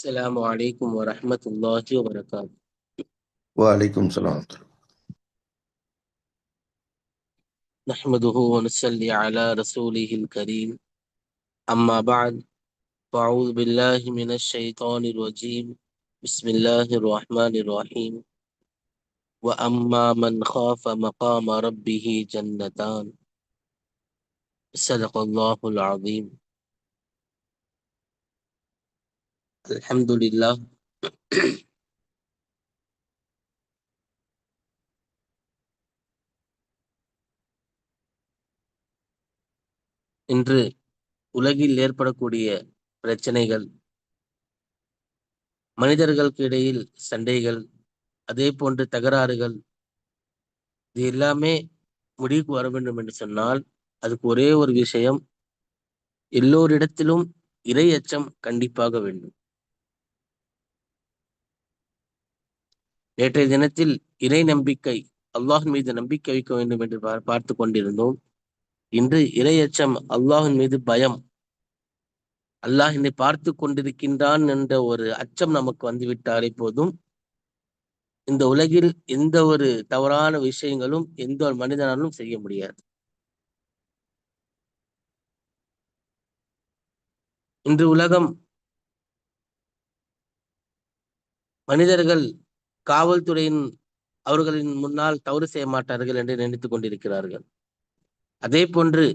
Assalamualaikum warahmatullahi wabarakatuh. Waalaikumsalam. نحمده ونصلي على رسوله الكريم أما بعد فأعوذ بالله من الشيطان الرجيم بسم الله الرحمن الرحيم وأما من خاف مقام ربه جنتان صدق الله العظيم. الحمد لله. இன்று உலகில் ஏற்படக்கூடிய பிரச்சனைகள், மனிதர்களுக்கு இடையில் சண்டைகள், அதே போன்று தகராறுகள், இது எல்லாமே முடிவுக்கு வர வேண்டும் என்று சொன்னால் அதுக்கு ஒரே ஒரு விஷயம், எல்லோரிடத்திலும் இறை அச்சம் கண்டிப்பாக வேண்டும். நேற்றைய தினத்தில் இறை நம்பிக்கை, அல்லாஹின் மீது நம்பிக்கை வைக்க வேண்டும் என்று பார்த்து கொண்டிருந்தோம். இன்று இறை அச்சம், அல்லாஹின் மீது பயம், அல்லாஹ் என்னை பார்த்து கொண்டிருக்கின்றான் என்ற ஒரு அச்சம் நமக்கு வந்துவிட்டாலே போதும், இந்த உலகில் எந்த ஒரு தவறான விஷயங்களும் எந்த ஒரு மனிதனாலும் செய்ய முடியாது. இன்று உலகம் மனிதர்கள் காவல்துறையின் அவர்களின் முன்னால் தவறு செய்ய மாட்டார்கள் என்று நினைத்துக் கொண்டிருக்கிறார்கள். அதே போன்று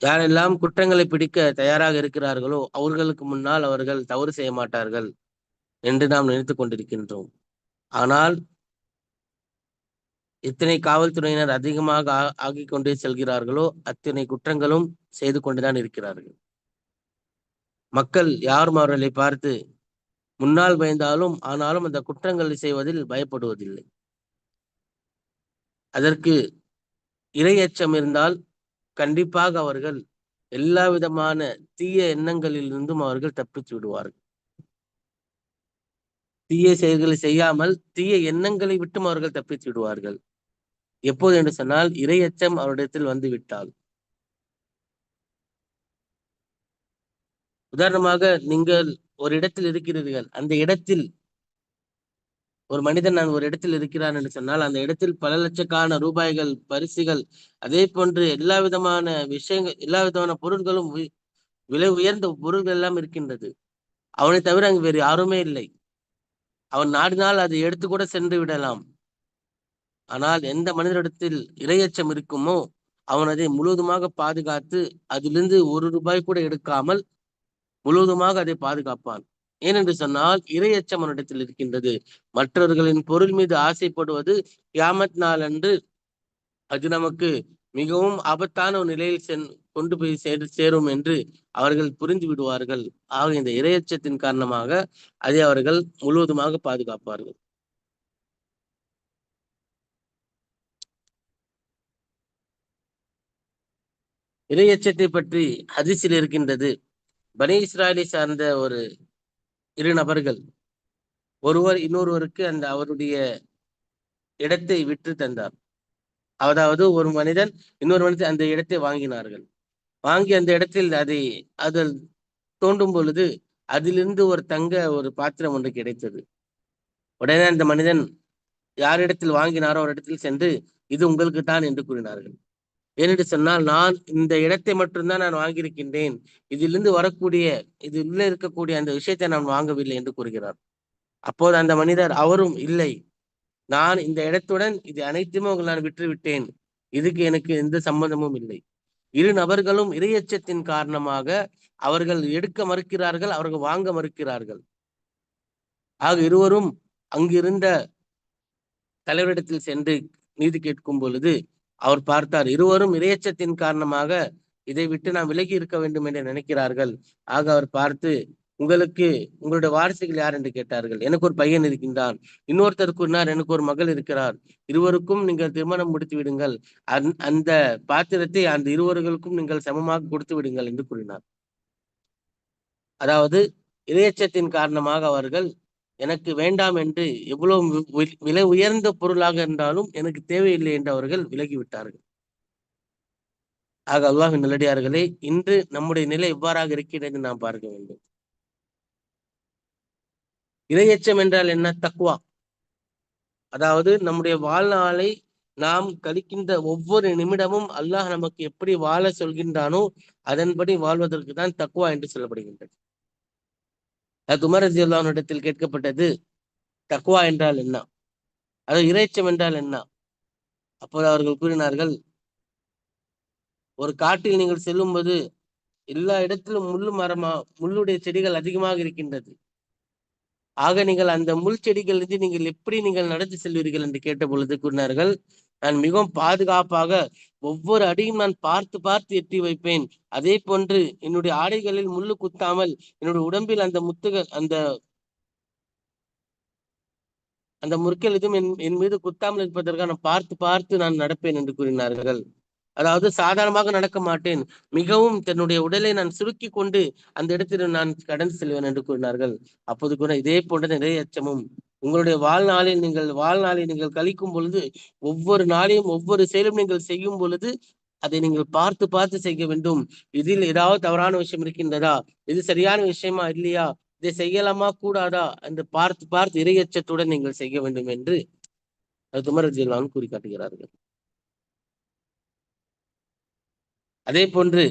யாரெல்லாம் குற்றங்களை பிடிக்க தயாராக இருக்கிறார்களோ அவர்களுக்கு முன்னால் அவர்கள் தவறு செய்ய மாட்டார்கள் என்று நாம் நினைத்துக் கொண்டிருக்கின்றோம். ஆனால் எத்தனை காவல்துறையினர் அதிகமாக ஆகிக் கொண்டே செல்கிறார்களோ அத்தனை குற்றங்களும் செய்து கொண்டுதான் இருக்கிறார்கள். மக்கள் யாரும் அவர்களை பார்த்து முன்னால் பயந்தாலும் ஆனாலும் அந்த குற்றங்களை செய்வதில் பயப்படுவதில்லை. அதற்கு இறை அச்சம் இருந்தால் கண்டிப்பாக அவர்கள் எல்லா விதமான தீய எண்ணங்களிலிருந்தும் அவர்கள் தப்பித்து விடுவார்கள். தீய செயல்களை செய்யாமல் தீய எண்ணங்களை விட்டும் அவர்கள் தப்பித்து விடுவார்கள். எப்போது என்று சொன்னால் இறை அச்சம் அவரிடத்தில் வந்து விட்டால். உதாரணமாக, நீங்கள் ஒரு இடத்தில் இருக்கிறீர்கள், அந்த இடத்தில் ஒரு மனிதன் ஒரு இடத்தில் இருக்கிறான் என்று சொன்னால் அந்த இடத்தில் பல லட்சக்கான ரூபாய்கள், பரிசுகள், அதே போன்று எல்லா விதமான விஷயங்கள், எல்லா விதமான பொருட்களும், விலை உயர்ந்த பொருட்கள் எல்லாம் இருக்கின்றது. அவனை தவிர அங்கு வேறு யாருமே இல்லை. அவன் நாடினால் அதை எடுத்து கூட சென்று விடலாம். ஆனால் எந்த மனிதனிடத்தில் இரையச்சம் இருக்குமோ அவன் அதை முழுவதுமாக பாதுகாத்து அதிலிருந்து ஒரு ரூபாய் கூட எடுக்காமல் முழுவதுமாக அதை பாதுகாப்பான். ஏனென்று சொன்னால் இரையச்சம் அவனிடத்தில் இருக்கின்றது. மற்றவர்களின் பொருள் மீது ஆசைப்படுவது கியாமத் நாள் அன்று அது நமக்கு மிகவும் ஆபத்தான ஒரு நிலையில் கொண்டு போய் சேரும் என்று அவர்கள் புரிந்து விடுவார்கள். ஆக இந்த இரையச்சத்தின் காரணமாக அதை அவர்கள் முழுவதுமாக பாதுகாப்பார்கள். இரையச்சத்தை பற்றி ஹதீஸில் இருக்கின்றது. பனி இஸ்ராயலை சார்ந்த ஒரு இரு நபர்கள் ஒருவர் இன்னொருவருக்கு அவருடைய இடத்தை விற்று தந்தார். அதாவது ஒரு மனிதன் இன்னொரு மனிதன் அந்த இடத்தை வாங்கினார்கள். வாங்கி அந்த இடத்தில் அதில் தோண்டும் பொழுது அதிலிருந்து ஒரு பாத்திரம் ஒன்று கிடைத்தது. உடனே அந்த மனிதன் யாரிடத்தில் வாங்கினாரோ ஒரு இடத்தில் சென்று இது உங்களுக்கு தான் என்று கூறினார்கள். ஏனென்று சொன்னால் நான் இந்த இடத்தை மட்டும்தான் நான் வாங்கியிருக்கின்றேன், இதிலிருந்து இதில் இருக்கக்கூடிய அந்த விஷயத்தை நான் வாங்கவில்லை என்று கூறுகிறார். அப்போது அந்த மனிதர் அவரும் இல்லை, நான் இந்த இடத்துடன் இது அனைத்துமே நான் விற்றுவிட்டேன், இதுக்கு எனக்கு எந்த சம்பந்தமும் இல்லை. இரு நபர்களும் இரையச்சத்தின் காரணமாக அவர்கள் எடுக்க மறுக்கிறார்கள், அவர்கள் வாங்க மறுக்கிறார்கள். ஆக இருவரும் அங்கிருந்த தலைவரிடத்தில் சென்று நீதி கேட்கும் பொழுது அவர் பார்த்தார், இருவரும் இரையச்சத்தின் காரணமாக இதை விட்டு நாம் விலகி இருக்க வேண்டும் என்று நினைக்கிறார்கள். ஆக அவர் பார்த்து, உங்களுடைய வாரிசுகள் யார் என்று கேட்டார்கள். எனக்கு ஒரு பையன் இருக்கின்றான். இன்னொருத்தர் கூறினார், எனக்கு ஒரு மகள் இருக்கிறார். இருவருக்கும் நீங்கள் திருமணம் முடித்து விடுங்கள், அந்த பாத்திரத்தை அந்த இருவர்களுக்கும் நீங்கள் சமமாக கொடுத்து விடுங்கள் என்று கூறினார். அதாவது இரையச்சத்தின் காரணமாக அவர்கள் எனக்கு வேண்டாம் என்று, எவ்வளவு விலை உயர்ந்த பொருளாக இருந்தாலும் எனக்கு தேவையில்லை என்று அவர்கள் விலகிவிட்டார்கள். ஆக அல்லாஹ்வின் நல்லடியார்களே, இன்று நம்முடைய நிலை எவ்வாறாக இருக்கிறது நாம் பார்க்க வேண்டும். இரையச்சம் என்றால் என்ன? தக்வா. அதாவது நம்முடைய வாழ்நாளை நாம் கழிக்கின்ற ஒவ்வொரு நிமிடமும் அல்லாஹ் நமக்கு எப்படி வாழ சொல்கின்றானோ அதன்படி வாழ்வதற்கு தான் தக்வா என்று சொல்லப்படுகின்றது. உமர் ரலியல்லாஹு அன்ஹு இடத்தில் கேட்கப்பட்டது, தக்வா என்றால் என்ன, அது இரையச்சம் என்றால் என்ன? அப்போது அவர்கள் கூறினார்கள், ஒரு காட்டில் நீங்கள் செல்லும்போது எல்லா இடத்திலும் முள்ளுடைய செடிகள் அதிகமாக இருக்கின்றது. ஆக நீங்கள் அந்த முள் செடிகளிலிருந்து நீங்கள் எப்படி நீங்கள் நடந்து செல்வீர்கள் என்று கேட்ட பொழுது கூறினார்கள், நான் மிகவும் பாதுகாப்பாக ஒவ்வொரு அடியும் நான் பார்த்து பார்த்து எட்டி வைப்பேன். அதே போன்று என்னுடைய ஆடைகளில் முள்ளு குத்தாமல், என்னுடைய உடம்பில் அந்த முத்துகள் அந்த முற்கள் எதுவும் என் மீது குத்தாமல் இருப்பதற்காக நான் பார்த்து பார்த்து நான் நடப்பேன் என்று கூறினார்கள். அதாவது சாதாரணமாக நடக்க மாட்டேன், மிகவும் தன்னுடைய உடலை நான் சுருக்கி கொண்டு அந்த இடத்தில் நான் கடந்து செல்வேன் என்று கூறினார்கள். அப்போது கூட இதே போன்ற நிறைய அச்சமும் உங்களுடைய வாழ்நாளை நீங்கள் கழிக்கும் பொழுது ஒவ்வொரு நாளையும் ஒவ்வொரு செயலும் நீங்கள் செய்யும் பொழுது அதை நீங்கள் பார்த்து பார்த்து செய்ய வேண்டும். இதில் ஏதாவது தவறான விஷயம் இருக்கின்றதா, இது சரியான விஷயமா இல்லையா, இதை செய்யலாமா கூடாதா என்று பார்த்து பார்த்து இரையச்சத்துடன் நீங்கள் செய்ய வேண்டும் என்று உமர் ரலியல்லாஹு அன்ஹு கூறி காட்டுகிறார்கள். அதே போன்று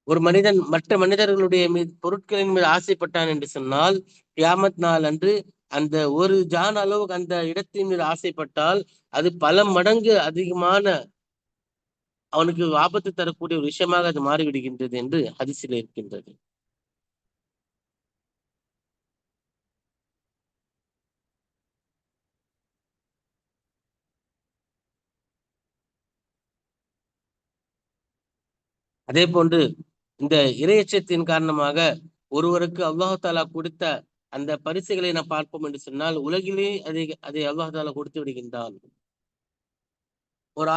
ஒரு மனிதன் மற்ற மனிதர்களுடைய பொருட்களின் மீது ஆசைப்பட்டான் என்று சொன்னால், கியாமத் நாள் அன்று அந்த ஒரு ஜான் அளவுக்கு அந்த இடத்தின் மீது ஆசைப்பட்டால் அது பல மடங்கு அதிகமான அவனுக்கு ஆபத்து தரக்கூடிய ஒரு விஷயமாக அது மாறிவிடுகின்றது என்று ஹதீஸில் இருக்கின்றது. அதே போன்று இந்த இரையச்சத்தின் காரணமாக ஒருவருக்கு அல்லாஹ் தாலா கொடுத்த அந்த பரிசுகளை நாம் பார்ப்போம் என்று சொன்னால், உலகிலே அதை அல்லாஹ் தாலா கொடுத்து விடுகின்றான். ஒரு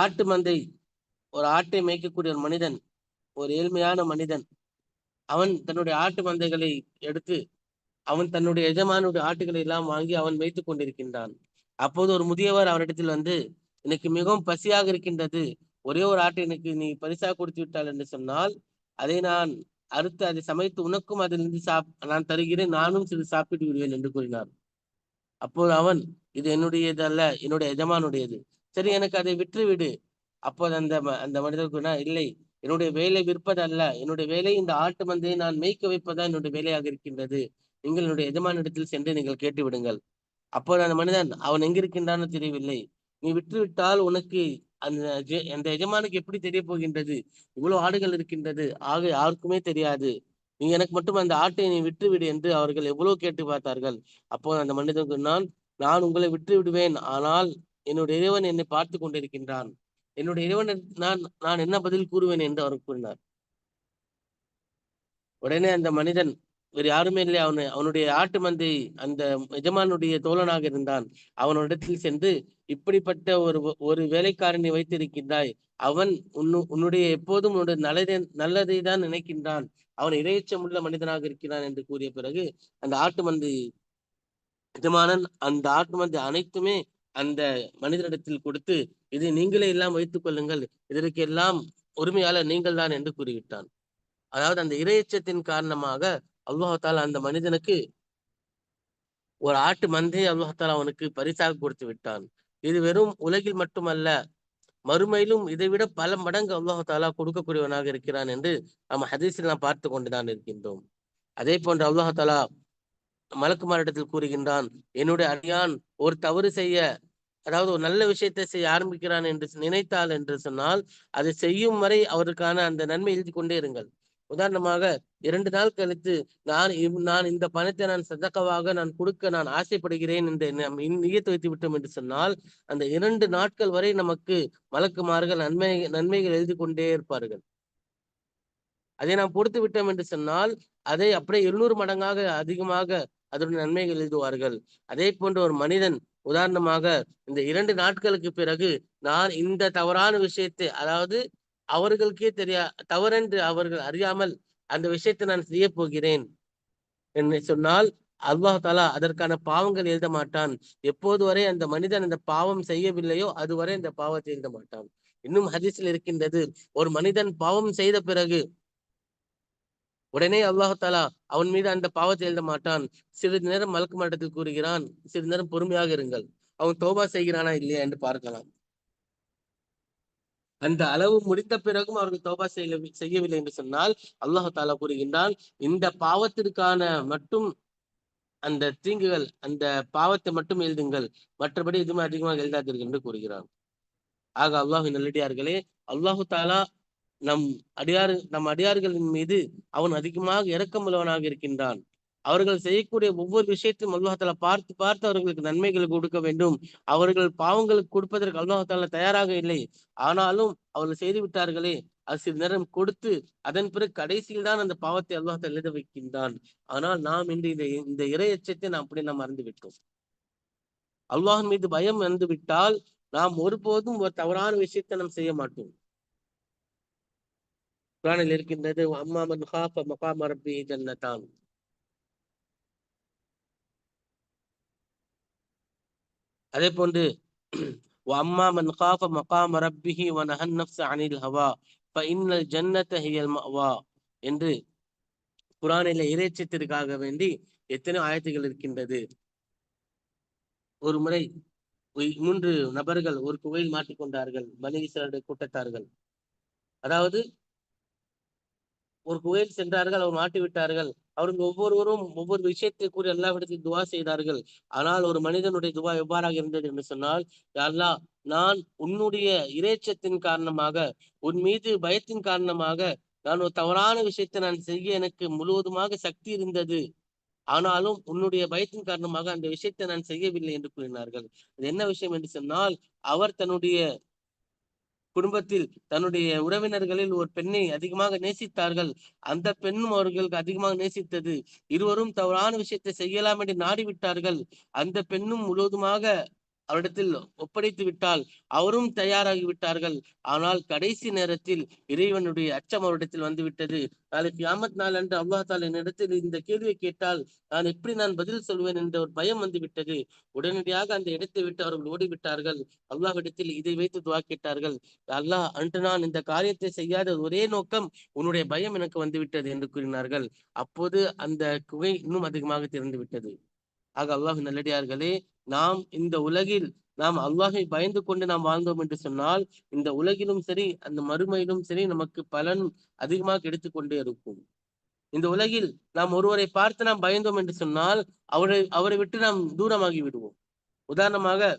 ஆட்டை மேய்க்கக்கூடிய ஒரு மனிதன், ஒரு ஏழ்மையான மனிதன், அவன் தன்னுடைய ஆட்டு மந்தைகளை எடுத்து அவன் தன்னுடைய எஜமானுடைய ஆட்டுகளை எல்லாம் வாங்கி அவன் மேய்த்துக் கொண்டிருக்கின்றான். அப்போது ஒரு முதியவர் அவரிடத்தில் வந்து, எனக்கு மிகவும் பசியாக இருக்கின்றது, ஒரே ஒரு ஆட்டை எனக்கு நீ பரிசாக கொடுத்து விட்டால் என்று சொன்னால் அதை நான் அறுத்து அதை சமைத்து உனக்கும் அதிலிருந்து நான் தருகிறேன், நானும் சிறிது சாப்பிட்டு விடுவேன் என்று கூறினார். அப்போது அவன், இது என்னுடையது அல்ல, என்னுடைய எஜமானுடையது, சரி எனக்கு அதை விற்றுவிடு. அப்போது அந்த மனிதர் கூறினார், இல்லை, என்னுடைய வேலை விற்பது அல்ல, என்னுடைய வேலை இந்த ஆட்டு மந்தையை நான் மேய்க்க வைப்பதா என்னுடைய வேலையாக இருக்கின்றது, நீங்கள் என்னுடைய எஜமானிடத்தில் சென்று நீங்கள் கேட்டு விடுங்கள். அப்போது அந்த மனிதன், அவன் எங்கிருக்கின்றான்னு தெரியவில்லை, நீ விட்டுவிட்டால் உனக்கு அந்த எஜமானுக்கு எப்படி தெரிய போகின்றது, இவ்வளவு ஆடுகள் இருக்கின்றது, ஆக யாருக்குமே தெரியாது, நீ எனக்கு மட்டும் அந்த ஆட்டை நீ விட்டுவிடு என்று அவர்கள் எவ்வளவு கேட்டு பார்த்தார்கள். அப்போது அந்த மனிதன் சொன்னான், நான் உங்களை விட்டு விடுவேன், ஆனால் என்னுடைய இறைவன் என்னை பார்த்து கொண்டிருக்கின்றான், என்னுடைய இறைவன் நான் என்ன பதில் கூறுவேன் என்று அவர் கூறினார். உடனே அந்த மனிதன், வேறு யாருமே இல்லை, அவனுடைய ஆட்டு மந்தை அந்த எஜமானுடைய தோழனாக இருந்தான், அவனிடத்தில் சென்று, இப்படிப்பட்ட ஒரு வேலைக்காரனை வைத்திருக்கின்றாய், அவன் உன்னுடைய எப்போதும் உன்னுடைய நல்லதை தான் நினைக்கின்றான், அவன் இரையச்சம் உள்ள மனிதனாக இருக்கிறான் என்று கூறிய பிறகு அந்த ஆட்டு மந்தை எஜமானன் அந்த ஆட்டு மந்தை அனைத்துமே அந்த மனிதனிடத்தில் கொடுத்து, இதை நீங்களே எல்லாம் வைத்துக் கொள்ளுங்கள், இதற்கு எல்லாம் உரிமையாளர் நீங்கள் தான் என்று கூறிவிட்டான். அதாவது அந்த இரையச்சத்தின் காரணமாக அல்லாஹால அந்த மனிதனுக்கு ஒரு ஆட்டு மந்தையை அல்லாஹால அவனுக்கு பரிசாக கொடுத்து விட்டான். இது வெறும் உலகில் மட்டுமல்ல, மறுமையிலும் இதைவிட பல மடங்கு அல்லாஹாலா கொடுக்கக்கூடியவனாக இருக்கிறான் என்று நம்ம ஹதீஸில் நாம் பார்த்து கொண்டுதான் இருக்கின்றோம். அதே போன்று அல்லாஹாலா மலக்குமாரிடத்தில் கூறுகின்றான், என்னுடைய அடியான் ஒரு தவறு செய்ய, அதாவது ஒரு நல்ல விஷயத்தை செய்ய ஆரம்பிக்கிறான் என்று நினைத்தால் என்று சொன்னால் அதை செய்யும் வரை அவருக்கான அந்த நன்மை எழுதி கொண்டே இருங்கள். உதாரணமாக 2 நாள் கழித்து நான் இந்த பணத்தை நான் சதக்காவாக நான் கொடுக்க நான் ஆசைப்படுகிறேன் என்று நியத்து வைத்து விட்டோம் என்று சொன்னால் அந்த 2 நாட்கள் வரை நமக்கு மலக்குமார்கள் நன்மைகள் எழுதி கொண்டே இருப்பார்கள். அதை நாம் கொடுத்து விட்டோம் என்று சொன்னால் அதை அப்படியே 200 மடங்காக அதிகமாக அதனுடைய நன்மைகள் எழுதுவார்கள். அதே போன்ற ஒரு மனிதன் உதாரணமாக இந்த 2 நாட்களுக்கு பிறகு நான் இந்த தவறான விஷயத்தை, அதாவது அவர்களுக்கே தவறென்று அவர்கள் அறியாமல் அந்த விஷயத்தை நான் செய்ய போகிறேன் என்று சொன்னால் அல்லாஹ் தாலா அதற்கான பாவங்கள் எழுத மாட்டான். எப்போது வரை அந்த மனிதன் அந்த பாவம் செய்யவில்லையோ அதுவரை அந்த பாவத்தை எழுத மாட்டான். இன்னும் ஹதீஸில் இருக்கின்றது, ஒரு மனிதன் பாவம் செய்த பிறகு உடனே அல்லாஹு தாலா அவன் மீது அந்த பாவத்தை எழுத மாட்டான். சிறிது நேரம் மலக்கு மாட்டத்தில் கூறுகிறான், சிறிது நேரம் பொறுமையாக இருங்கள், அவன் தௌபா செய்கிறானா இல்லையா என்று பார்க்கலாம். அந்த அளவு முடிந்த பிறகும் அவர்கள் தௌபா செய்யவில்லை என்று சொன்னால் அல்லாஹு தாலா கூறுகின்றான், இந்த பாவத்திற்கான மட்டும் அந்த தீங்குகள், அந்த பாவத்தை மட்டும் எழுதுங்கள், மற்றபடி எதுவுமே அதிகமாக எழுதாதீர்கள் என்று கூறுகிறான். ஆக அல்லாஹு நல்லடியார்களே, அல்லாஹு தாலா நம் அடியார்களின் மீது அவன் அதிகமாக இரக்கமுள்ளவனாக இருக்கின்றான். அவர்கள் செய்யக்கூடிய ஒவ்வொரு விஷயத்தையும் அல்லாஹால பார்த்து பார்த்து அவர்களுக்கு நன்மைகள் கொடுக்க வேண்டும். அவர்கள் பாவங்களுக்கு கொடுப்பதற்கு அல்லாஹால தயாராக இல்லை. ஆனாலும் அவர்கள் செய்து விட்டார்களே, அது சிறிது நேரம் கொடுத்து அதன் பிறகு கடைசியில் தான் அந்த பாவத்தை அல்லாஹால எழுத வைக்கின்றான். ஆனால் நாம் இன்று இந்த இறை எச்சத்தை நாம் மறந்து விட்டோம். அல்லாஹின் மீது பயம் வந்து விட்டால் நாம் ஒருபோதும் ஒரு தவறான விஷயத்தை நாம் செய்ய மாட்டோம். குர்ஆனில் இருக்கின்றது, அம்மா மன் காஃப மகாம ரப்பிஹி ஜன்னதான். அதே போன்று அம்மா மன் காஃப மகாம ரப்பிஹி வ நஹன் நஃப்ஸ அனில் ஹவா ஃபஇன்னல் ஜன்னத ஹியல் மஅவா என்று குர்ஆனில் இறைச்சத்திற்காக வேண்டி எத்தனை ஆயத்துகள் இருக்கின்றது. ஒரு முறை 3 நபர்கள் ஒரு குகையில் மாட்டிக்கொண்டார்கள், பனி இஸ்ராயேல் கூட்டத்தார்கள். அதாவது ஒரு குகையில் சென்றார்கள், அவர் மாட்டி விட்டார்கள். அவர்கள் ஒவ்வொருவரும் ஒவ்வொரு விஷயத்தை கூறி அல்லாஹ்விடத்தில் துவா செய்தார்கள். ஆனால் ஒரு மனிதனுடைய துவா எவ்வாறாக இருந்தது என்று சொன்னால், யா அல்லாஹ், நான் உன்னுடைய இறைச்சத்தின் காரணமாக, உன் மீது பயத்தின் காரணமாக நான் ஒரு தவறான விஷயத்தை நான் செய்ய எனக்கு முழுவதுமாக சக்தி இருந்தது. ஆனாலும் உன்னுடைய பயத்தின் காரணமாக அந்த விஷயத்தை நான் செய்யவில்லை என்று கூறினார்கள். அது என்ன விஷயம் என்று சொன்னால், அவர் தன்னுடைய குடும்பத்தில் தன்னுடைய உறவினர்களில் ஒரு பெண்ணை அதிகமாக நேசித்தார்கள். அந்த பெண்ணும் அவர்களுக்கு அதிகமாக நேசித்தது. இருவரும் தவறான விஷயத்தை செய்யலாம் என்று நாடிவிட்டார்கள். அந்த பெண்ணும் முழுவதுமாக அவரிடத்தில் ஒப்படைத்து விட்டால் அவரும் தயாராகி விட்டார்கள். ஆனால் கடைசி நேரத்தில் இறைவனுடைய அச்சம் அவரிடத்தில் வந்துவிட்டது. நாளைக்கு கியாமத் நாள் அன்று அல்லாஹ் தாலா என்னிடத்தில் இந்த கேள்வியை கேட்டால் நான் பதில் சொல்வேன் என்ற ஒரு பயம் வந்து விட்டது. உடனடியாக அந்த இடத்தை விட்டு அவர்கள் ஓடிவிட்டார்கள். அல்லாஹ்விடத்தில் இதை வைத்து துவா கேட்டார்கள், அல்லாஹ், அன்று நான் இந்த காரியத்தை செய்யாத ஒரே நோக்கம் உன்னுடைய பயம் எனக்கு வந்துவிட்டது என்று கூறினார்கள். அப்போது அந்த குகை இன்னும் அதிகமாக திறந்து விட்டது. ஆக அல்லாஹ் நல்லடியார்களே, நாம் இந்த உலகில் நாம் அல்லாஹை பயந்து கொண்டு நாம் வாழ்ந்தோம் என்று சொன்னால் இந்த உலகிலும் சரி அந்த மறுமையிலும் சரி நமக்கு பலன் அதிகமாக கிடைத்துக்கொண்டே இருக்கும். இந்த உலகில் நாம் ஒருவரை பார்த்து நாம் பயந்தோம் என்று சொன்னால் அவரை விட்டு நாம் தூரமாகி விடுவோம். உதாரணமாக,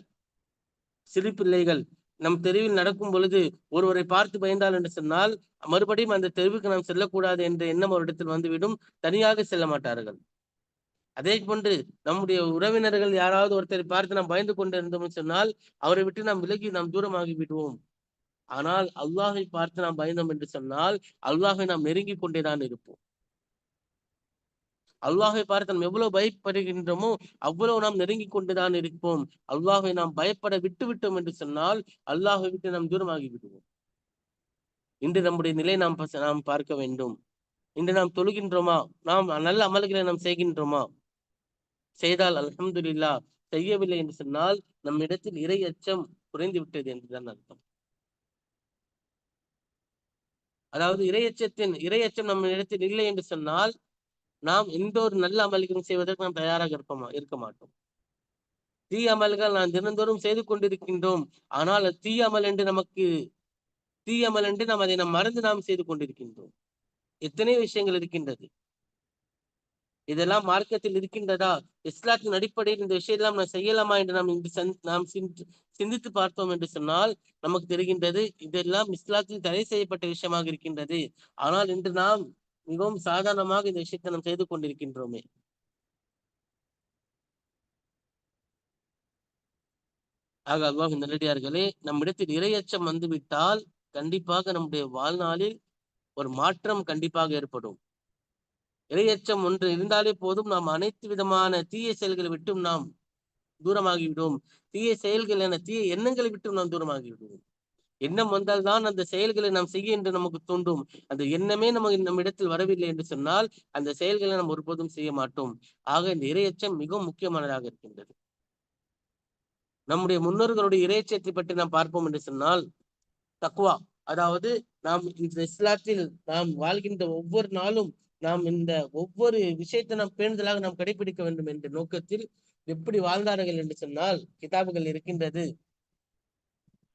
சிறு பிள்ளைகள் நம் தெருவில் நடக்கும் பொழுது ஒருவரை பார்த்து பயந்தால் என்று சொன்னால் மறுபடியும் அந்த தெருவுக்கு நாம் செல்லக்கூடாது என்ற எண்ணம் அவரிடத்தில் வந்துவிடும். தனியாக செல்ல மாட்டார்கள். அதே போன்று நம்முடைய உறவினர்கள் யாராவது ஒருத்தரை பார்த்து நாம் பயந்து கொண்டு இருந்தோம் சொன்னால் அவரை விட்டு நாம் விலகி நாம் தூரமாகி விடுவோம். ஆனால் அல்லாஹை பார்த்து நாம் பயந்தோம் என்று சொன்னால் அல்லாஹை நாம் நெருங்கி கொண்டேதான் இருப்போம். அல்லாஹை பார்த்து நாம் எவ்வளவு பயப்படுகின்றோமோ அவ்வளவு நாம் நெருங்கி கொண்டுதான் இருப்போம். அல்லாஹை நாம் பயப்பட விட்டு விட்டோம் என்று சொன்னால் அல்லாஹை விட்டு நாம் தூரமாகி விடுவோம். இன்று நம்முடைய நிலை நாம் பார்க்க வேண்டும். இன்று நாம் தொழுகின்றோமா? நாம் நல்ல அமல்களை நாம் செய்கின்றோமா? செய்தால் அல்ஹம்துலில்லாஹ், செய்யவில்லை என்று சொன்னால் நம்மிடத்தில் இறை அச்சம் குறைந்து விட்டது என்றுதான் அர்த்தம். அதாவது இறை அச்சம் நம்ம இடத்தில் இல்லை என்று சொன்னால் நாம் எந்த ஒரு நல்ல அமல்களும் செய்வதற்கு நாம் தயாராக இருக்க மாட்டோம். தீய அமல்கள் நாம் தினந்தோறும் செய்து கொண்டிருக்கின்றோம். ஆனால் தீய அமல் என்று நாம் அதை மறந்து நாம் செய்து கொண்டிருக்கின்றோம். எத்தனை விஷயங்கள் இருக்கின்றது. இதெல்லாம் மார்க்கத்தில் இருக்கின்றதா? இஸ்லாத்தின் அடிப்படையில் இந்த விஷயம் எல்லாம் நாம் செய்யலாமா என்று நாம் சிந்தித்து பார்த்தோம் என்று சொன்னால் நமக்கு தெரிகின்றது, இதெல்லாம் இஸ்லாத்தில் தடை செய்யப்பட்ட விஷயமாக இருக்கின்றது. ஆனால் இன்று நாம் மிகவும் சாதாரணமாக இந்த விஷயத்தை நாம் செய்து கொண்டிருக்கின்றோமே. ஆக அல்லாஹ் நல்லடியார்களே, நம்மிடத்தில் இறையச்சம் வந்துவிட்டால் கண்டிப்பாக நம்முடைய வாழ்நாளில் ஒரு மாற்றம் கண்டிப்பாக ஏற்படும். இறையச்சம் ஒன்று இருந்தாலே போதும், நாம் அனைத்து விதமான தீய செயல்களை விட்டும் நாம் தூரமாகிவிடும். தீய செயல்கள் என தீய எண்ணங்களை விட்டும் நாம் தூரமாகிவிடுவோம். எண்ணம் வந்தால்தான் அந்த செயல்களை நாம் செய்ய என்று நமக்கு தோன்றும். அந்த எண்ணமே நம்ம இடத்தில் வரவில்லை என்று சொன்னால் அந்த செயல்களை நாம் ஒருபோதும் செய்ய மாட்டோம். ஆக இந்த இறையச்சம் மிகவும் முக்கியமானதாக இருக்கின்றது. நம்முடைய முன்னோர்களுடைய இறையச்சத்தை பற்றி நாம் பார்ப்போம் என்று சொன்னால் தக்வா, அதாவது நாம் இந்த இஸ்லாத்தில் நாம் வாழ்கின்ற ஒவ்வொரு நாளும் நாம் இந்த ஒவ்வொரு விஷயத்தை நாம் பேணுதலாக நாம் கடைபிடிக்க வேண்டும் என்ற நோக்கத்தில் எப்படி வாழ்ந்தார்கள் என்று சொன்னால் கிதாபுகள் இருக்கின்றது.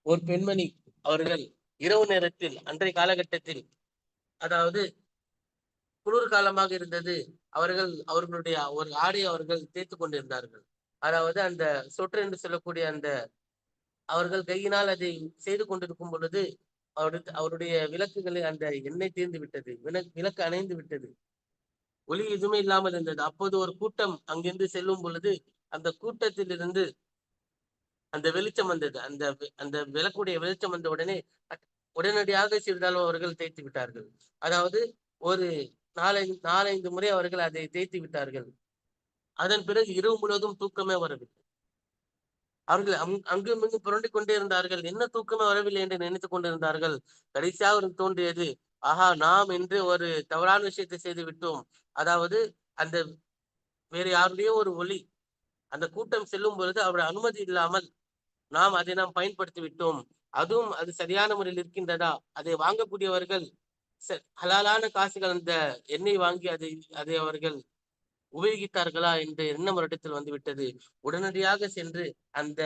ஒரு பெண்மணி அவர்கள் இரவு நேரத்தில் அன்றைய காலகட்டத்தில், அதாவது குளிர் காலமாக இருந்தது, அவர்களுடைய ஒரு ஆடையை அவர்கள் தேய்த்து கொண்டிருந்தார்கள். அதாவது அந்த சொற்று என்று சொல்லக்கூடிய அந்த அவர்கள் கையினால் அதை செய்து கொண்டிருக்கும் பொழுது அவருடைய விளக்குகளில் அந்த எண்ணெய் தீர்ந்து விட்டது, விளக்கு அணைந்து விட்டது, ஒளி எதுவுமே இல்லாமல் இருந்தது. அப்போது ஒரு கூட்டம் அங்கிருந்து செல்லும் பொழுது அந்த கூட்டத்திலிருந்து அந்த வெளிச்சம் வந்தது. அந்த விளக்குடைய வெளிச்சம் வந்த உடனடியாக சிறிதளவு அவர்கள் தேய்த்து விட்டார்கள். அதாவது ஒரு நாலஞ்சு முறை அவர்கள் அதை தேய்த்து விட்டார்கள். அதன் பிறகு இரவு முழுவதும் தூக்கமே வரவில்லை. அவர்கள் அங்கும் இங்கும் புரண்டு கொண்டே இருந்தார்கள். என்ன தூக்கமே வரவில்லை என்று நினைத்துக் கொண்டிருந்தார்கள். கடைசியாக அவருக்கு தோன்றியது, ஆஹா, நாம் என்று ஒரு தவறான விஷயத்தை செய்து விட்டோம். அதாவது அந்த வேறு யாருடைய ஒரு ஒளி அந்த கூட்டம் செல்லும் பொழுது அவருடைய அனுமதி இல்லாமல் நாம் பயன்படுத்தி விட்டோம். அதுவும் அது சரியான முறையில் இருக்கின்றதா, அதை வாங்கக்கூடியவர்கள் ஹலாலான காசுகள் அந்த எண்ணெய் வாங்கி அதை அவர்கள் உபயோகித்தார்களா என்ற எண்ணம் ஒரு இடத்தில் வந்துவிட்டது. உடனடியாக சென்று அந்த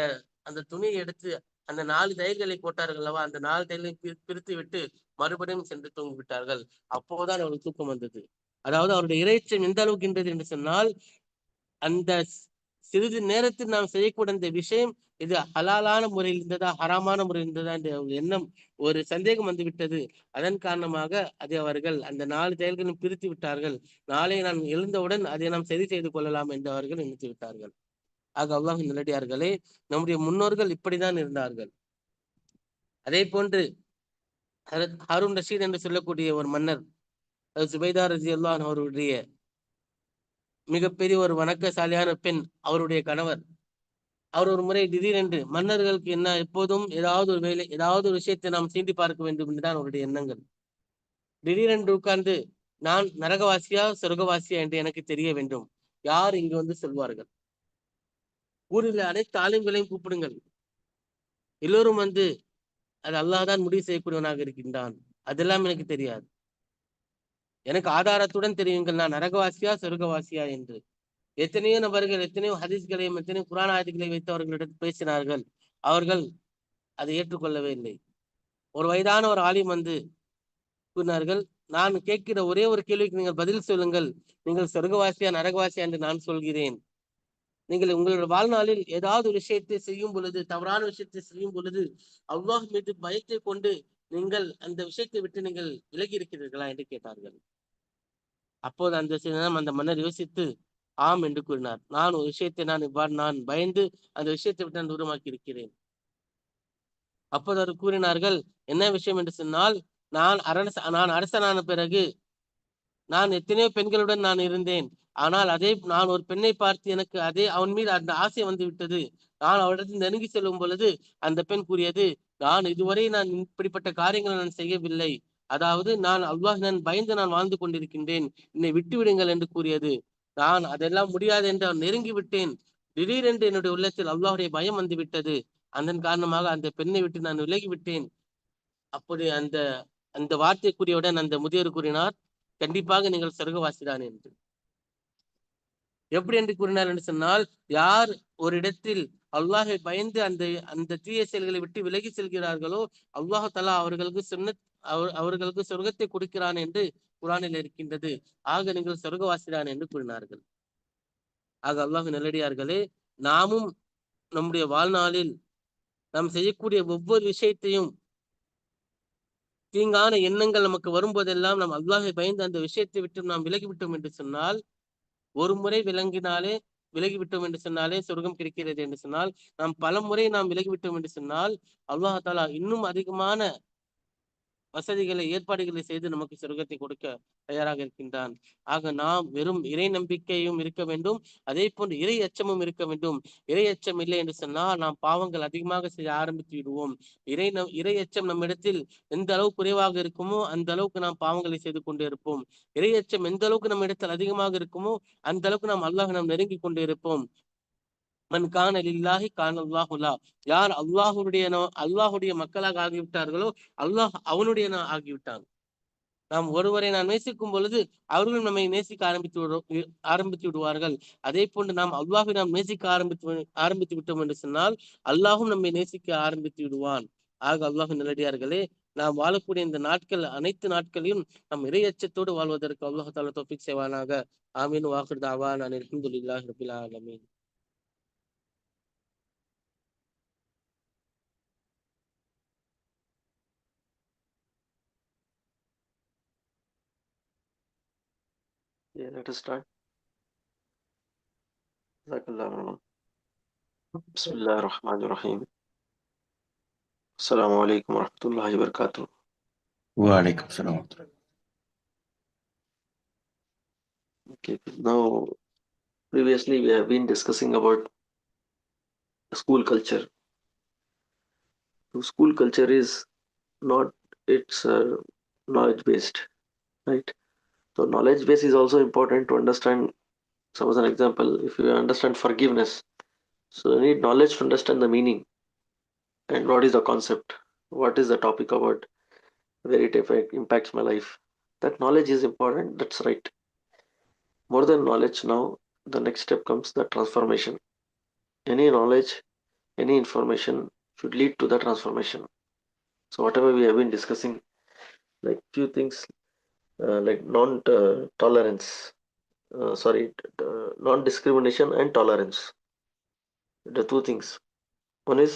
அந்த துணியை எடுத்து அந்த 4 தையல்களை போட்டார்கள் அல்லவா, அந்த 4 தையலை பிரித்து விட்டு மறுபடியும் சென்று தூங்கிவிட்டார்கள். அப்போதான் அவருக்கு தூக்கம் வந்தது. அதாவது அவருடைய இறைச்சம் எந்த அளவுக்கு என்று சொன்னால், அந்த சிறிது நேரத்தில் நாம் செய்யக்கூடிய இந்த விஷயம் இது ஹலாலான முறையில் இருந்ததா ஹராமான முறையில் இருந்ததா என்ற எண்ணம் ஒரு சந்தேகம் வந்து விட்டது. அதன் காரணமாக அதை அவர்கள் அந்த 4 தையல்களும் பிரித்து விட்டார்கள். நாளை நான் எழுந்தவுடன் அதை நாம் சரி செய்து கொள்ளலாம் என்று அவர்கள் நினைத்து விட்டார்கள். ஆக அல்லாஹ் நல்லடியார்களே, நம்முடைய முன்னோர்கள் இப்படிதான் இருந்தார்கள். அதே போன்று ஹாரூன் ரஷீத் என்று சொல்லக்கூடிய ஒரு மன்னர், சுபைதா ரலியல்லாஹு அன்ஹு அவருடைய மிகப்பெரிய ஒரு வணக்கசாலியான பெண், அவருடைய கணவர். அவர் ஒரு முறை திடீரென்று, மன்னர்களுக்கு என்ன, எப்போதும் ஏதாவது ஒரு வேலை, ஏதாவது ஒரு விஷயத்தை நாம் சீண்டி பார்க்க வேண்டும் என்றுதான் அவருடைய எண்ணங்கள். திடீரென்று உட்கார்ந்து, நான் நரகவாசியா சொர்க்கவாசியா என்று எனக்கு தெரிய வேண்டும், யார் இங்கு வந்து சொல்வார்கள், ஊரில் அனைத்து ஆளுங்களையும் கூப்பிடுங்கள், எல்லோரும் வந்து அது அல்லாஹ் தான் முடிவு செய்யக்கூடியவனாக இருக்கின்றான், அதெல்லாம் எனக்கு தெரியாது, எனக்கு ஆதாரத்துடன் தெரியுங்கள் நான் நரகவாசியா சொர்க்கவாசியா என்று. எத்தனையோ நபர்கள் எத்தனையோ ஹதீஸ்களையும் எத்தனையோ குர்ஆன் ஆயத்துக்களை வைத்து அவர்களிடம் பேசினார்கள். அவர்கள் அதை ஏற்றுக்கொள்ளவே இல்லை. ஒரு வயதான ஒரு ஆலிம் வந்து கூறினார்கள், நான் கேட்கிற ஒரே ஒரு கேள்விக்கு நீங்கள் பதில் சொல்லுங்கள், நீங்கள் சொர்க்கவாசியா நரகவாசியா என்று நான் சொல்கிறேன். நீங்கள் உங்களுடைய வாழ்நாளில் ஏதாவது ஒரு விஷயத்தை செய்யும் பொழுது, தவறான விஷயத்தை செய்யும் பொழுது, அல்லாஹ் மீது பயத்தை கொண்டு நீங்கள் அந்த விஷயத்தை விட்டு நீங்கள் விலகி இருக்கிறீர்களா என்று கேட்டார்கள். அப்போது அந்த மன்னர் யோசித்து ஆம் என்று கூறினார். நான் ஒரு விஷயத்தை நான் பயந்து அந்த விஷயத்தை விட்டு நான் தூரமாக்கி இருக்கிறேன். அப்போது அவர் கூறினார்கள், என்ன விஷயம் என்று சொன்னால், நான் அரசனான பிறகு நான் எத்தனையோ பெண்களுடன் நான் இருந்தேன். ஆனால் நான் ஒரு பெண்ணை பார்த்து எனக்கு அவன் மீது அந்த ஆசை வந்து விட்டது. நான் அவரிடத்தில் நெருங்கி செல்லும் பொழுது அந்த பெண் கூறியது, இதுவரை நான் இப்படிப்பட்ட காரியங்களை நான் செய்யவில்லை. அதாவது நான் பயந்து நான் வாழ்ந்து கொண்டிருக்கின்றேன், என்னை விட்டு விடுங்கள் என்று கூறியது. நான் அதெல்லாம் முடியாது என்று நெருங்கி விட்டேன். திடீரென்று என்னுடைய உள்ளத்தில் அல்லாஹுடைய பயம் வந்து விட்டது. அதன் காரணமாக அந்த பெண்ணை விட்டு நான் விலகி விட்டேன். அப்படி அந்த அந்த வார்த்தை கூறியவுடன் அந்த முதியோர் கூறினார், கண்டிப்பாக நீங்கள் சொர்க்கவாசிதான் என்று. எப்படி என்று கூறினார் என்று சொன்னால், யார் ஒரு இடத்தில் அல்லாஹை பயந்து அந்த அந்த தீய செயல்களை விட்டு விலகி செல்கிறார்களோ, அல்லாஹ் தஆலா அவர்களுக்கு சொர்க்கத்தை கொடுக்கிறான் என்று குர்ஆனில் இருக்கின்றது. ஆக நீங்கள் சொர்க்கவாசிதான் என்று கூறினார்கள். ஆக அல்லாஹ் நல்லடியார்களே, நாமும் நம்முடைய வாழ்நாளில் நாம் செய்யக்கூடிய ஒவ்வொரு விஷயத்தையும் தீங்கான எண்ணங்கள் நமக்கு வரும்போதெல்லாம் நாம் அல்லாஹை பயந்து அந்த விஷயத்தை விட்டு நாம் விலகிவிட்டோம் என்று சொன்னால், ஒரு முறை விலகிவிட்டோம் என்று சொன்னாலே சொர்க்கம் கிடைக்கிறது என்று சொன்னால், நாம் பல முறை நாம் விலகிவிட்டோம் என்று சொன்னால், அல்லாஹ் தஆலா இன்னும் அதிகமான வசதிகளை ஏற்பாடுகளை செய்து நமக்கு சொர்க்கத்தை கொடுக்க தயாராக இருக்கின்றான். ஆக நாம் வெறும் இறை நம்பிக்கையும் இருக்க வேண்டும், அதே போன்று இறை அச்சமும் இருக்க வேண்டும். இறை அச்சம் இல்லை என்று சொன்னால் நாம் பாவங்கள் அதிகமாக செய்ய ஆரம்பித்து விடுவோம். இறை அச்சம் நம்மிடத்தில் எந்த அளவு குறைவாக இருக்குமோ அந்த அளவுக்கு நாம் பாவங்களை செய்து கொண்டு இருப்போம். இறை அச்சம் எந்த அளவுக்கு நம்ம இடத்தில் அதிகமாக இருக்குமோ அந்த அளவுக்கு நாம் நெருங்கி கொண்டு இருப்போம். மன் கான லில்லாஹி கான அல்லாஹு லா. யார் அல்லாஹுடைய மக்களாக ஆகிவிட்டார்களோ அல்லாஹ் அவனுடைய ஆகிவிட்டான். நாம் ஒருவரை நாம் நேசிக்கும் பொழுது அவர்களும் நம்மை நேசிக்க ஆரம்பித்து விடுவார்கள். அதே போன்று நாம் அல்லாஹை நாம் நேசிக்க ஆரம்பித்து விட்டோம் என்று சொன்னால் அல்லாஹும் நம்மை நேசிக்க ஆரம்பித்து விடுவான். ஆக அல்லாஹ் நல்லடியார்களே, நாம் வாழக்கூடிய இந்த நாட்கள் அனைத்து நாட்களையும் நம் இறையச்சத்தோடு வாழ்வதற்கு அல்லாஹ் தஆலா தௌஃபீக் செய்வானாக. ஆமீன். வாஹிர் தஅவானா அல்ஹம்துலில்லாஹி ரப்பில் ஆலமீன். Yeah, let us start. Jazakumullah. Bismillahirrahmanirrahim. Assalamualaikum warahmatullahi wabarakatuh. Wa alaikum salam. Okay, now previously we have been discussing about school culture. So school culture is not, it's knowledge based, right? So knowledge base is also important to understand. Suppose an example, if you understand forgiveness, so you need knowledge to understand the meaning and what is the concept, what is the topic about, where it impacts my life. That knowledge is important, that's right. More than knowledge, now the next step comes the transformation. Any knowledge, any information should lead to the transformation. So whatever we have been discussing, like few things, like non-tolerance, non-discrimination and tolerance. The two things. One is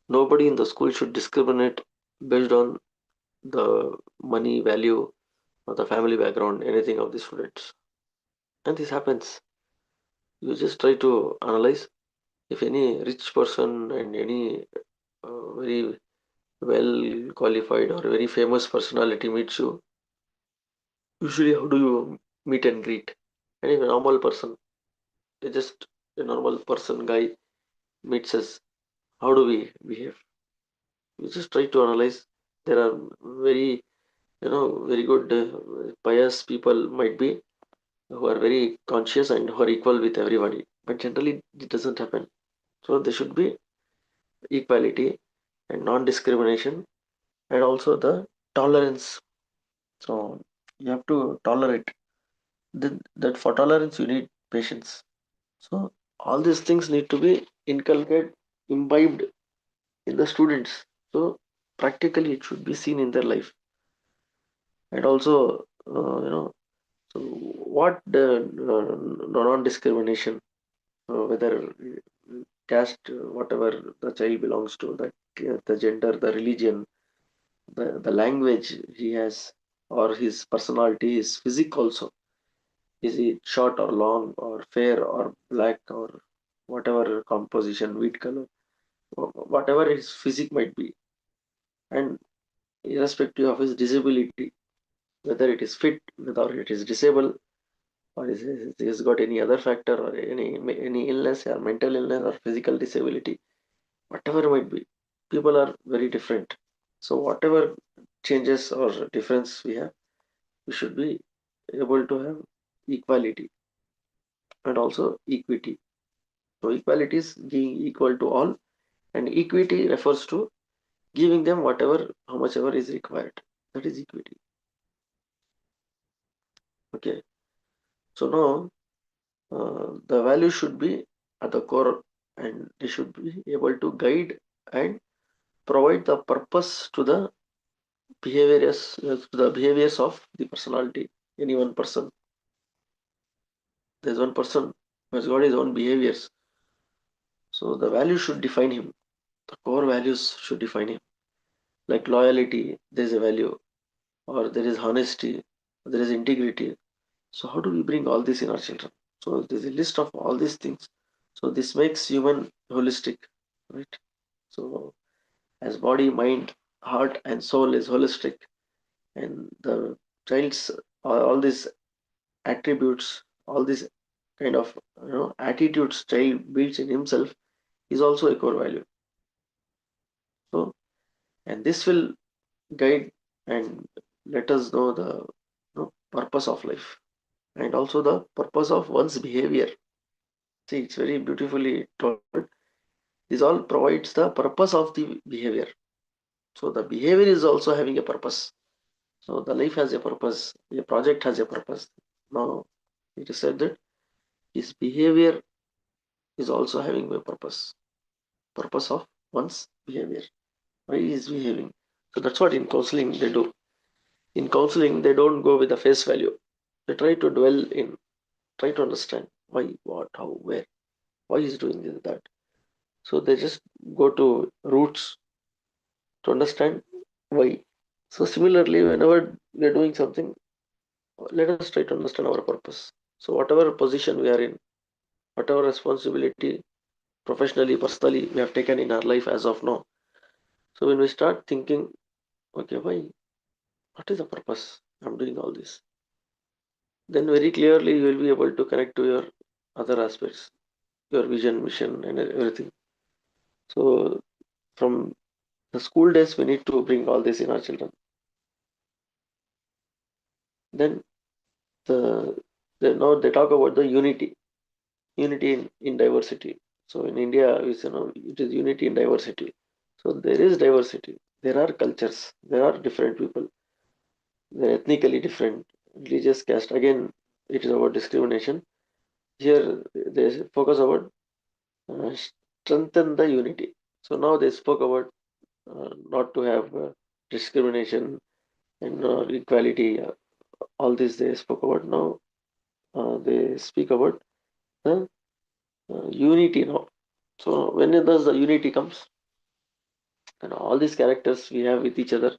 nobody in the school should discriminate based on the money value or the family background, anything of the students. And this happens. You just try to analyze if any rich person and any very well qualified or very famous personality meets you, usually how do you meet and greet? And if a normal person, just a normal person guy meets us, how do we behave? We just try to analyze. There are very, very good pious people might be who are very conscious and who are equal with everybody, but generally it doesn't happen. So there should be equality and non-discrimination and also the tolerance. So you have to tolerate that. For tolerance you need patience. So all these things need to be inculcated, imbibed in the students. So practically it should be seen in their life. And also so what the non-discrimination, whether caste, whatever the child belongs to, the gender, the religion, the language he has, or his personality, his physique also. Is he short or long or fair or black or whatever composition, wheat color, whatever his physique might be, and irrespective of his disability, whether it is fit, whether it is disabled, or he's got any other factor or any illness or mental illness or physical disability, whatever it might be, people are very different. So whatever changes or difference we have, we should be able to have equality and also equity. So equality is being equal to all, and equity refers to giving them whatever, how much ever is required. That is equity. Okay. So now the value should be at the core, and they should be able to guide and provide the purpose to the behaviors of the personality. Any one person, there's one person who has got his own behaviors. So the value should define him. The core values should define him. Like loyalty, there is a value, or there is honesty, there is integrity. So how do we bring all this in our children? So there's a list of all these things. So this makes human holistic, right? So as body, mind, heart, and soul is holistic, and the child's all these attributes, all these kind of attitudes child builds in himself is also a core value. So, and this will guide and let us know the purpose of life, and also the purpose of one's behavior. See, it's very beautifully told. This all provides the purpose of the behavior. So the behavior is also having a purpose. So the life has a purpose, a project has a purpose. Now it is said that his behavior is also having a purpose of one's behavior. Why he is behaving? So that's what in counseling they do. In counseling, they don't go with the face value. They try to dwell in, try to understand why, what, how, where, why he's doing this, that. So they just go to roots to understand why. So similarly, whenever we are doing something, let us try to understand our purpose. So whatever position we are in, whatever responsibility professionally, personally we have taken in our life as of now. So when we start thinking, okay, why? What is the purpose? I'm doing all this. Then very clearly you will be able to connect to your other aspects, your vision, mission, and everything. So from the school days, we need to bring all this in our children. Then now they talk about the unity in diversity. So in India, it is unity in diversity. So there is diversity. There are cultures. There are different people. They're ethnically different, religious caste. Again, it is about discrimination. Here they focus about uh, strengthen the unity. So now they spoke about not to have discrimination and equality. All this they spoke about. Now they speak about the unity now. So when does the unity comes? And all these characters we have with each other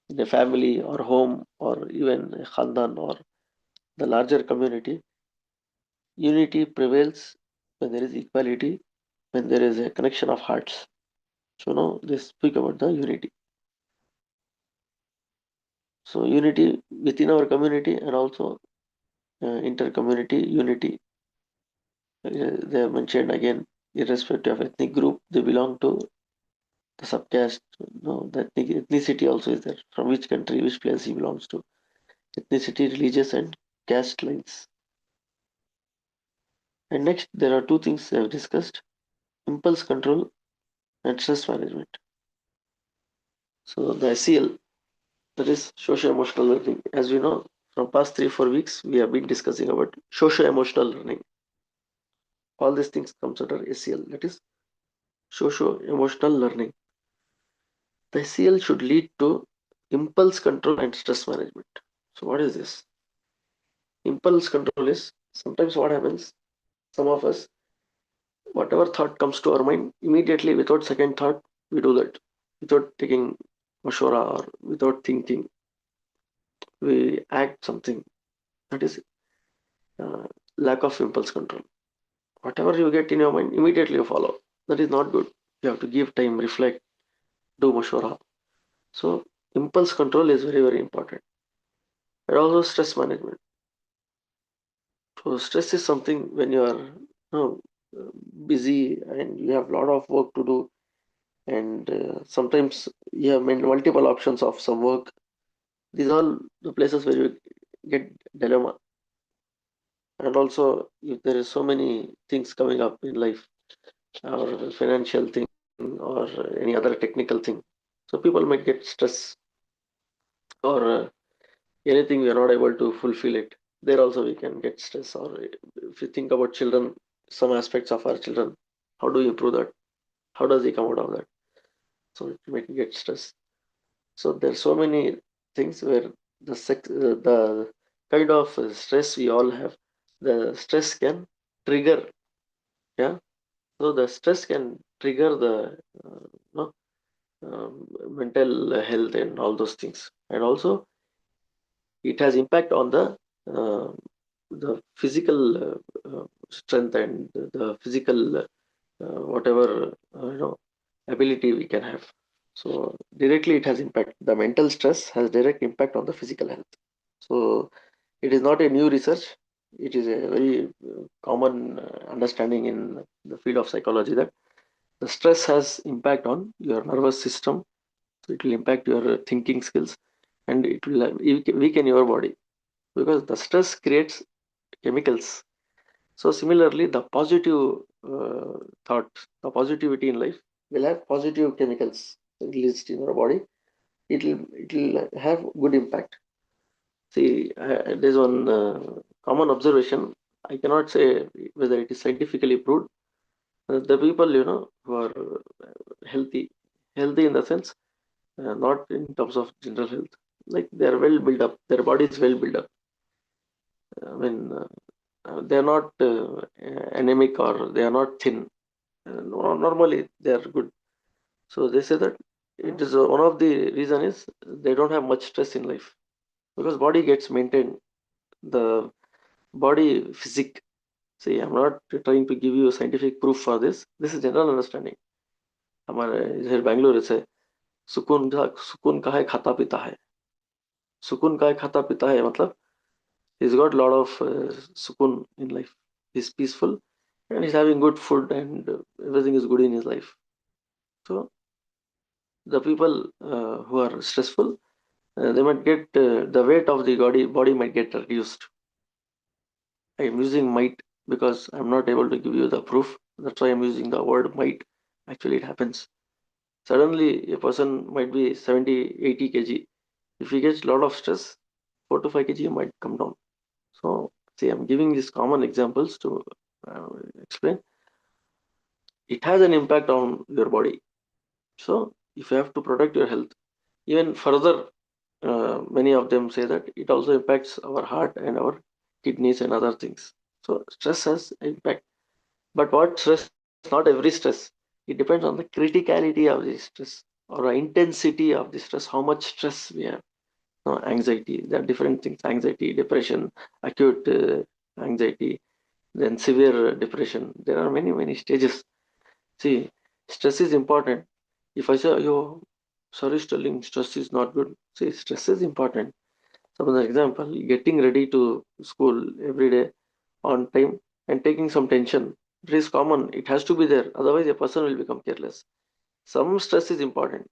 in a family or home or even a khandan or the larger community, unity prevails when there is equality, when there is a connection of hearts. So now they speak about the unity. So unity within our community and also inter-community unity. They have mentioned again, irrespective of ethnic group they belong to, the subcaste, the ethnicity also is there, from which country, which place he belongs to, ethnicity, religious, and caste lines. And next, there are two things they have discussed: impulse control and stress management. So the SEL, that is social emotional learning. As we know, from past 3-4 weeks, we have been discussing about social emotional learning. All these things comes under SEL, that is social emotional learning. The SEL should lead to impulse control and stress management. So what is this? Impulse control is sometimes what happens, some of us, whatever thought comes to our mind, immediately without second thought, we do that. Without taking mashwara or without thinking, we act something. That is uh, lack of impulse control. Whatever you get in your mind, immediately you follow. That is not good. You have to give time, reflect, do mashwara. So impulse control is very, very important. And also stress management. So stress is something when you are busy and you have a lot of work to do, and sometimes you have multiple options of some work. These are all the places where you get dilemma. And also if there is so many things coming up in life, or financial thing or any other technical thing, so people might get stress, or anything we are not able to fulfill it, there also we can get stress. Or if you think about children, some aspects of our children, how do you improve that, how does he come out of that, so it might get stress. So there's so many things where the kind of stress we all have, the stress can trigger, yeah. So the stress can trigger the no, mental health and all those things, and also it has impact on uh, the physical strength and the physical whatever ability we can have. So directly it has impact. The mental stress has direct impact on the physical health. So it is not a new research. It is a very common understanding in the field of psychology that the stress has impact on your nervous system. So it will impact your thinking skills, and it will weaken your body, because the stress creates chemicals. So similarly, the positive thought, the positivity in life will have positive chemicals released in our body. it'll have good impact. See, there's one common observation. I cannot say whether it is scientifically proved. The people, who are healthy in the sense, not in terms of general health, like they are well built up, their body is well built up. I mean, they are not anemic or they are not thin. Normally, they are good. So they say that it is one of the reason is they don't have much stress in life because body gets maintained. The body physique. See, I'm not trying to give you scientific proof for this. This is general understanding. हमारे इधर बेंगलुरु से सुकून का है खाता पीता है. सुकून का है खाता पीता है मतलब he's got a lot of sukoon in life. He's peaceful and he's having good food and everything is good in his life. So the people who are stressful, they might get the weight of the body might get reduced. I am using might because I'm not able to give you the proof. That's why I'm using the word might. Actually, it happens. Suddenly, a person might be 70, 80 kg. If he gets a lot of stress, 4 to 5 kg might come down. So, see, I'm giving these common examples to explain. It has an impact on your body. So, if you have to protect your health, even further, many of them say that it also impacts our heart and our kidneys and other things. So, stress has impact. But what stress? Not every stress. It depends on the criticality of the stress or intensity of the stress, how much stress we have. Anxiety, there are different things: anxiety, depression, acute anxiety, then severe depression. There are many, many stages. See, stress is important. If I say, yo, sorry, Sterling, stress is not good. See, stress is important. Suppose an example, getting ready to school every day on time and taking some tension. It is common. It has to be there. Otherwise, a person will become careless. Some stress is important.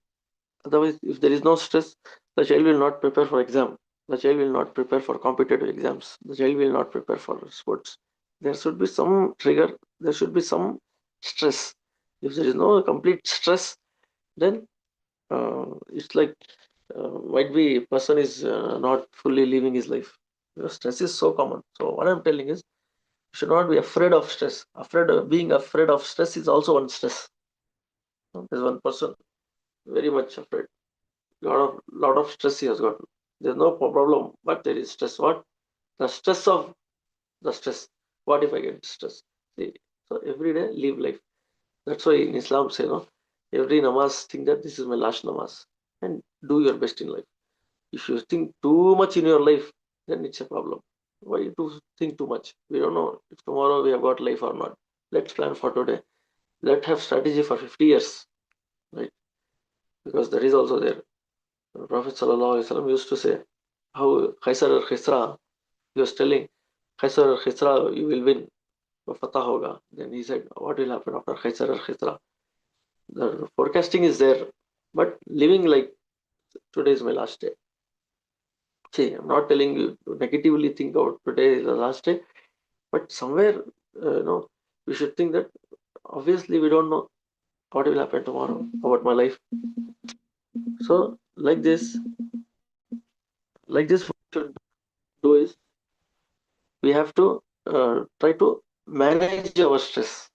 Otherwise, if there is no stress, the child will not prepare for exam. The child will not prepare for competitive exams. The child will not prepare for sports. There should be some trigger. There should be some stress. If there is no complete stress, then it's like might be person is not fully living his life. Stress is so common. So what I'm telling is, you should not be afraid of stress. Being afraid of stress is also one stress. There's one person very much afraid. Lot of stress he has got. There's no problem, but there is stress. What? The stress of the stress. What if I get stressed? See, so every day live life. That's why in Islam say, every namaz think that this is my last namaz and do your best in life. If you think too much in your life, then it's a problem. Why to think too much? We don't know if tomorrow we have got life or not. Let's plan for today. Let's have strategy for 50 years, right? Because that is also there. The Prophet ﷺ used to say, how Khaisar al Khisra, he was telling, Khaisar al Khisra, you will win, Fatah hoga. Then he said, what will happen after Khaisar al Khisra? The forecasting is there, but living like today is my last day. See, I'm not telling you to negatively think about today is the last day, but somewhere, we should think that obviously we don't know what will happen tomorrow about my life. So, like this, what we should do is we have to try to manage our stress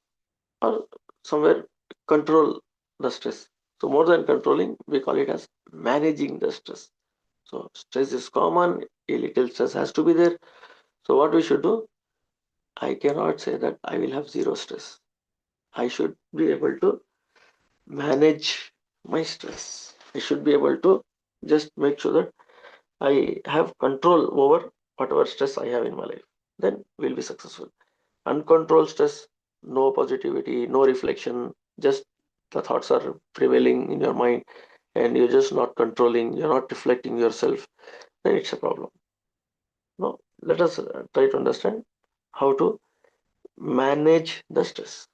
or somewhere control the stress. So, more than controlling, we call it as managing the stress. So, stress is common, a little stress has to be there. So, what we should do? I cannot say that I will have zero stress. I should be able to manage my stress. I should be able to just make sure that I have control over whatever stress I have in my life. Then we'll be successful. Uncontrolled stress, no positivity, no reflection, just the thoughts are prevailing in your mind and you're just not controlling, you're not reflecting yourself, then it's a problem. No, let us try to understand how to manage the stress.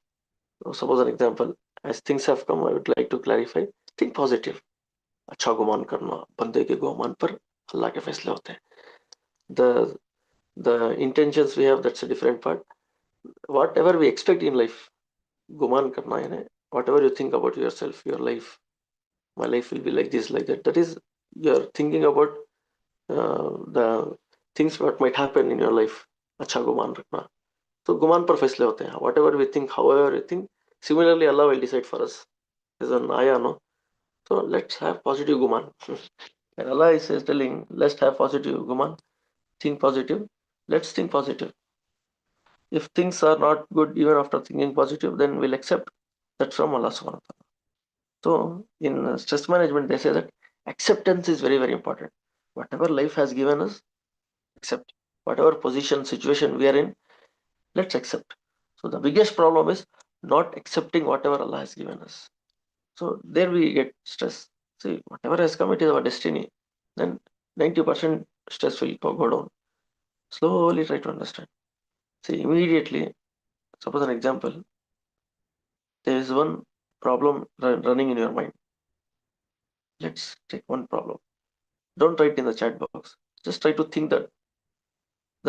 So suppose an example, as things have come, I would like to clarify. Think positive. अच्छा गुमान करना, बंदे के गुमान पर अल्लाह के फैसले होते हैं. The intentions we have, that's a different part. Whatever we expect in life, गुमान करना है, whatever you think about yourself, your life, my life will be like this, like that. That is you're thinking about the things what might happen in your life. अच्छा गुमान रखना. So गुमान पर फैसले होते हैं. Whatever we think, however we think, similarly Allah will decide for us. There's an ayah, no? So let's have positive guman. And Allah is telling, let's have positive guman. Think positive. Let's think positive. If things are not good even after thinking positive, then we'll accept that from Allah subhanahu wa ta'ala. So in stress management, they say that acceptance is very, very important. Whatever life has given us, accept. Whatever position, situation we are in, let's accept. So the biggest problem is not accepting whatever Allah has given us. So there we get stress. See, whatever has come, it is our destiny. Then 90% stress will go down. Slowly try to understand. See, immediately, suppose an example, there is one problem running in your mind. Let's take one problem. Don't write in the chat box. Just try to think that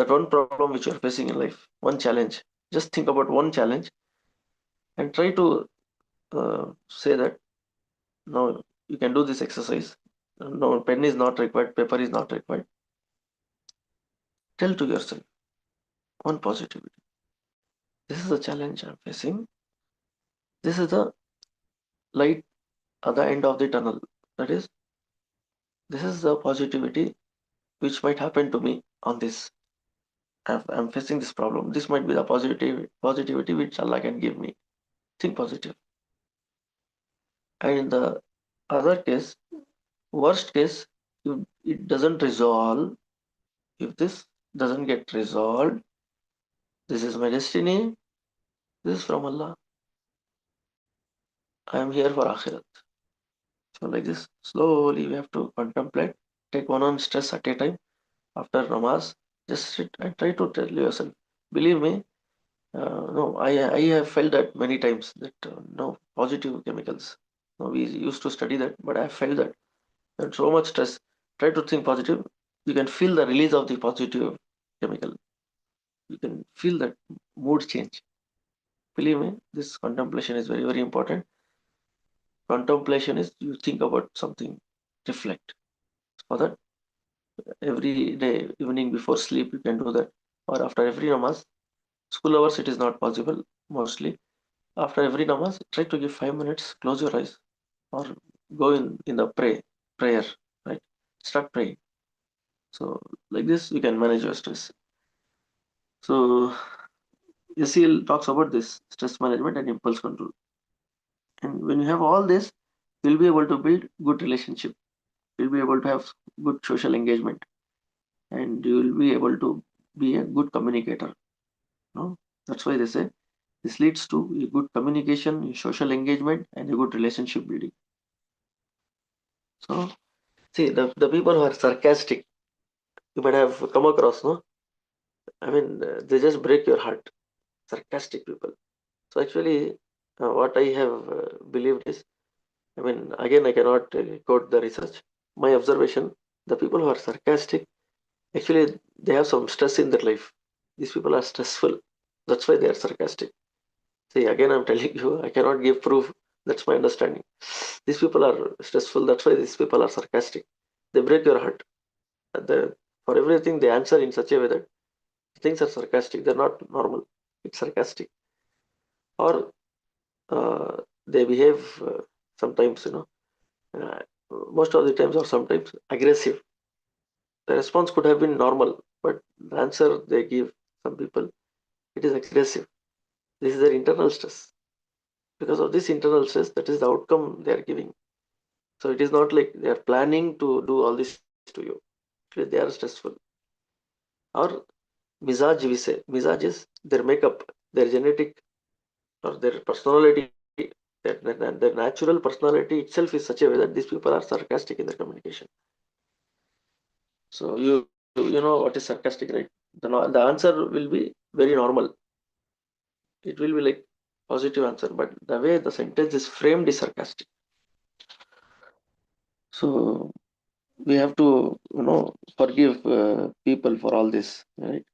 one problem which you are facing in life, one challenge. Just think about one challenge and try to say that no, you can do this exercise. No, pen is not required, paper is not required. Tell to yourself one positivity. This is the challenge I'm facing. This is the light at the end of the tunnel. That is, this is the positivity which might happen to me on this. I'm facing this problem. This might be the positivity which Allah can give me. Think positive. And in the other case, worst case, if it doesn't resolve, if this doesn't get resolved, this is my destiny. This is from Allah. I am here for Akhirat. So like this, slowly we have to contemplate. Take one stress at a time. After namaz, just sit and try to tell yourself. Believe me, no, I have felt that many times that no positive chemicals. No, we used to study that, but I have felt that so much stress. Try to think positive. You can feel the release of the positive chemical. You can feel that mood change. Believe me, this contemplation is very, very important. Contemplation is you think about something, reflect. For that, every day, evening before sleep, you can do that. Or after every namaz. School hours, it is not possible mostly. After every namaz, try to give 5 minutes, close your eyes, or go in the prayer, right? Start praying. So like this, you can manage your stress. So ACL talks about this stress management and impulse control. And when you have all this, you'll be able to build good relationship. You'll be able to have good social engagement, and you'll be able to be a good communicator. No, that's why they say this leads to a good communication, social engagement, and a good relationship building. So, see, the people who are sarcastic, you might have come across, no? I mean, they just break your heart. Sarcastic people. So, actually, what I have believed is, I mean, again, I cannot quote the research. My observation, the people who are sarcastic, actually, they have some stress in their life. These people are stressful. That's why they are sarcastic. See, again, I'm telling you, I cannot give proof. That's my understanding. These people are stressful. That's why these people are sarcastic. They break your heart. For everything, they answer in such a way that things are sarcastic. They're not normal. It's sarcastic. Or they behave sometimes, uh, most of the times or sometimes aggressive. The response could have been normal, but the answer they give some people, it is aggressive. This is their internal stress. Because of this internal stress, that is the outcome they are giving. So it is not like they are planning to do all this to you. Actually, they are stressful. Or mizaj, we say. Mizaj is their makeup, their genetic or their personality. Their natural personality itself is such a way that these people are sarcastic in their communication. So you know what is sarcastic, right? The answer will be very normal. It will be like positive answer, but the way the sentence is framed is sarcastic. So we have to forgive people for all this, right?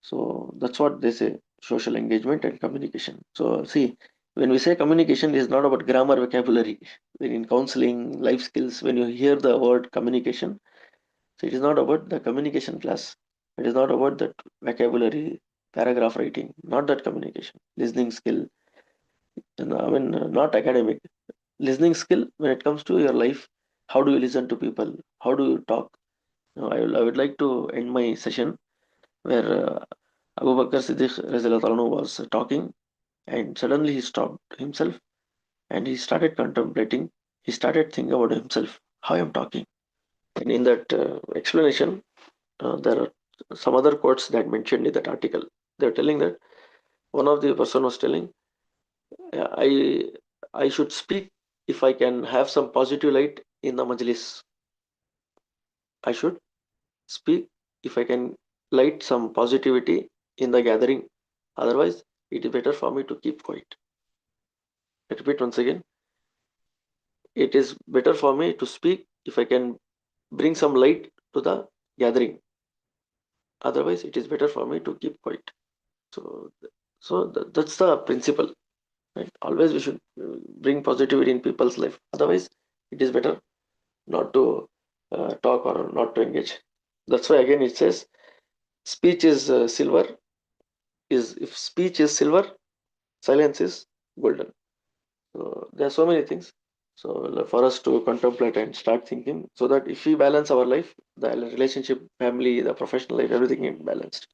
So that's what they say, social engagement and communication. So see, when we say communication, it is not about grammar, vocabulary. When in counseling, life skills, when you hear the word communication, so it is not about the communication class. It is not about that vocabulary, paragraph writing, not that communication. Listening skill, not academic. Listening skill when it comes to your life. How do you listen to people? How do you talk? I would like to end my session where Abu Bakr Siddiq Razallahu anhu was talking, and suddenly he stopped himself and he started contemplating. He started thinking about himself, how I'm talking. And in that explanation, there are some other quotes that mentioned in that article. They're telling that one of the person was telling, I I should speak if I can have some positive light in the majlis. I should speak if I can light some positivity in the gathering. Otherwise, it is better for me to keep quiet. I repeat once again. It is better for me to speak if I can bring some light to the gathering. Otherwise, it is better for me to keep quiet. So, that's the principle. Right? Always we should bring positivity in people's life. Otherwise, it is better not to talk or not to engage. That's why again it says, speech is silver. If speech is silver, silence is golden. So there are so many things. So for us to contemplate and start thinking, so that if we balance our life, the relationship, family, the professional life, everything is balanced.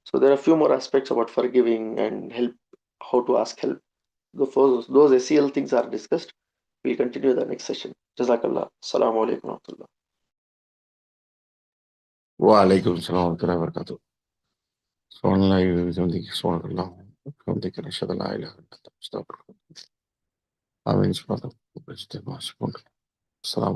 So there are a few more aspects about forgiving and help, how to ask help. Those SEL things are discussed. We'll continue the next session. Jazakallah. Assalamualaikum warahmatullah. وعليكم السلام ورحمة الله وبركاته. سبحان الله وبحمده سبحان الله وبحمدك نشهد أن لا إله إلا أنت نستغفرك. آمين. سبحان الله. السلام